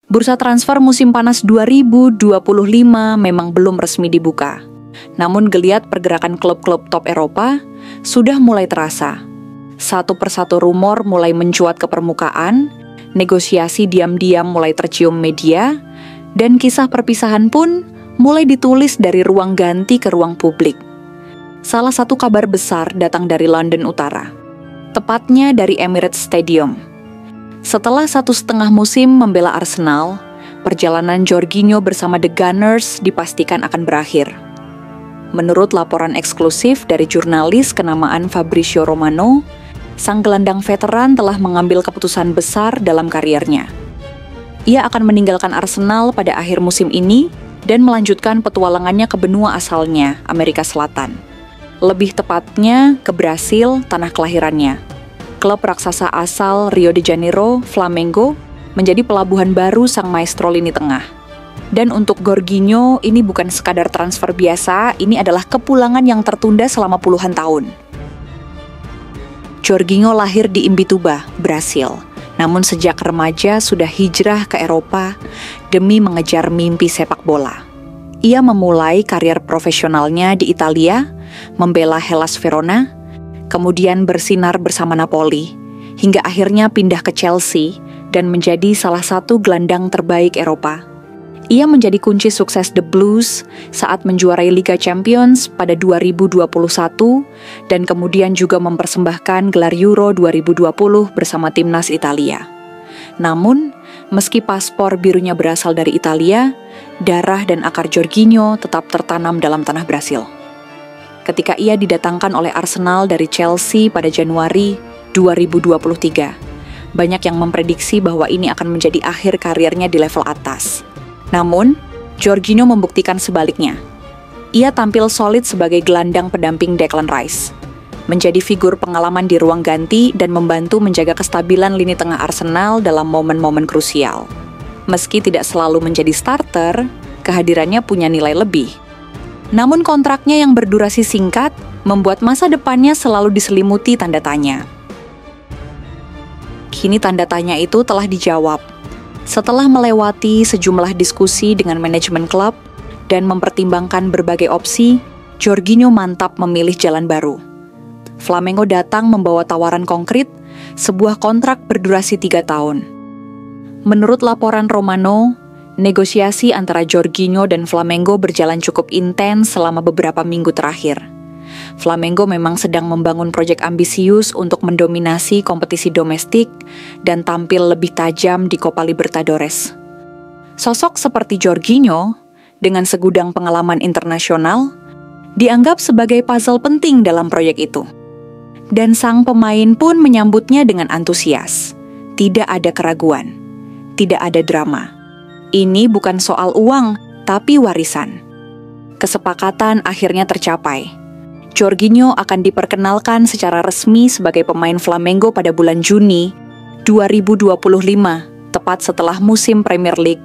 Bursa transfer musim panas 2025 memang belum resmi dibuka. Namun geliat pergerakan klub-klub top Eropa sudah mulai terasa. Satu persatu rumor mulai mencuat ke permukaan, negosiasi diam-diam mulai tercium media, dan kisah perpisahan pun mulai ditulis dari ruang ganti ke ruang publik. Salah satu kabar besar datang dari London Utara, tepatnya dari Emirates Stadium. Setelah 1,5 musim membela Arsenal, perjalanan Jorginho bersama The Gunners dipastikan akan berakhir. Menurut laporan eksklusif dari jurnalis kenamaan Fabrizio Romano, sang gelandang veteran telah mengambil keputusan besar dalam kariernya. Ia akan meninggalkan Arsenal pada akhir musim ini dan melanjutkan petualangannya ke benua asalnya, Amerika Selatan. Lebih tepatnya ke Brasil, tanah kelahirannya. Klub raksasa asal Rio de Janeiro, Flamengo, menjadi pelabuhan baru sang maestro lini tengah. Dan untuk Jorginho, ini bukan sekadar transfer biasa, ini adalah kepulangan yang tertunda selama puluhan tahun. Jorginho lahir di Imbituba, Brasil. Namun sejak remaja sudah hijrah ke Eropa demi mengejar mimpi sepak bola. Ia memulai karir profesionalnya di Italia, membela Hellas Verona, kemudian bersinar bersama Napoli, hingga akhirnya pindah ke Chelsea dan menjadi salah satu gelandang terbaik Eropa. Ia menjadi kunci sukses The Blues saat menjuarai Liga Champions pada 2021 dan kemudian juga mempersembahkan gelar Euro 2020 bersama timnas Italia. Namun, meski paspor birunya berasal dari Italia, darah dan akar Jorginho tetap tertanam dalam tanah Brasil. Ketika ia didatangkan oleh Arsenal dari Chelsea pada Januari 2023. Banyak yang memprediksi bahwa ini akan menjadi akhir karirnya di level atas. Namun, Jorginho membuktikan sebaliknya. Ia tampil solid sebagai gelandang pendamping Declan Rice, menjadi figur pengalaman di ruang ganti dan membantu menjaga kestabilan lini tengah Arsenal dalam momen-momen krusial. Meski tidak selalu menjadi starter, kehadirannya punya nilai lebih. Namun kontraknya yang berdurasi singkat membuat masa depannya selalu diselimuti tanda tanya. Kini tanda tanya itu telah dijawab. Setelah melewati sejumlah diskusi dengan manajemen klub dan mempertimbangkan berbagai opsi, Jorginho mantap memilih jalan baru. Flamengo datang membawa tawaran konkret, sebuah kontrak berdurasi 3 tahun. Menurut laporan Romano, negosiasi antara Jorginho dan Flamengo berjalan cukup intens selama beberapa minggu terakhir. Flamengo memang sedang membangun proyek ambisius untuk mendominasi kompetisi domestik dan tampil lebih tajam di Copa Libertadores. Sosok seperti Jorginho, dengan segudang pengalaman internasional, dianggap sebagai puzzle penting dalam proyek itu. Dan sang pemain pun menyambutnya dengan antusias. Tidak ada keraguan, tidak ada drama. Ini bukan soal uang, tapi warisan. Kesepakatan akhirnya tercapai. Jorginho akan diperkenalkan secara resmi sebagai pemain Flamengo pada bulan Juni 2025, tepat setelah musim Premier League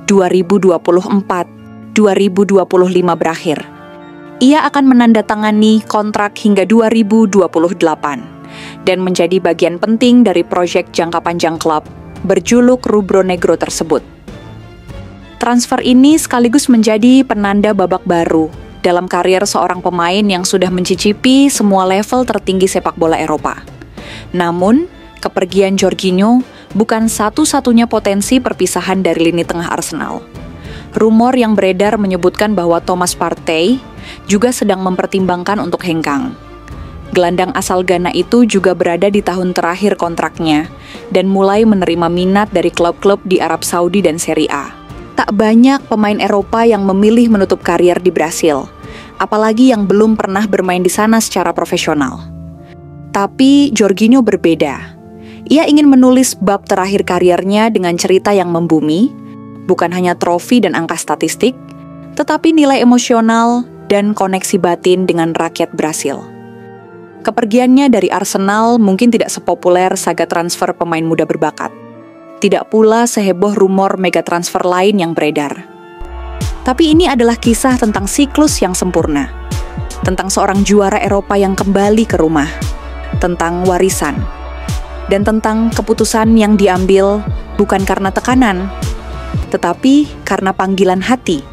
2024-2025 berakhir. Ia akan menandatangani kontrak hingga 2028 dan menjadi bagian penting dari proyek jangka panjang klub berjuluk Rubro Negro tersebut. Transfer ini sekaligus menjadi penanda babak baru dalam karier seorang pemain yang sudah mencicipi semua level tertinggi sepak bola Eropa. Namun, kepergian Jorginho bukan satu-satunya potensi perpisahan dari lini tengah Arsenal. Rumor yang beredar menyebutkan bahwa Thomas Partey juga sedang mempertimbangkan untuk hengkang. Gelandang asal Ghana itu juga berada di tahun terakhir kontraknya dan mulai menerima minat dari klub-klub di Arab Saudi dan Serie A. Tak banyak pemain Eropa yang memilih menutup karier di Brasil, apalagi yang belum pernah bermain di sana secara profesional. Tapi Jorginho berbeda. Ia ingin menulis bab terakhir kariernya dengan cerita yang membumi, bukan hanya trofi dan angka statistik, tetapi nilai emosional dan koneksi batin dengan rakyat Brasil. Kepergiannya dari Arsenal mungkin tidak sepopuler saga transfer pemain muda berbakat. Tidak pula seheboh rumor mega transfer lain yang beredar. Tapi ini adalah kisah tentang siklus yang sempurna. Tentang seorang juara Eropa yang kembali ke rumah. Tentang warisan. Dan tentang keputusan yang diambil bukan karena tekanan, tetapi karena panggilan hati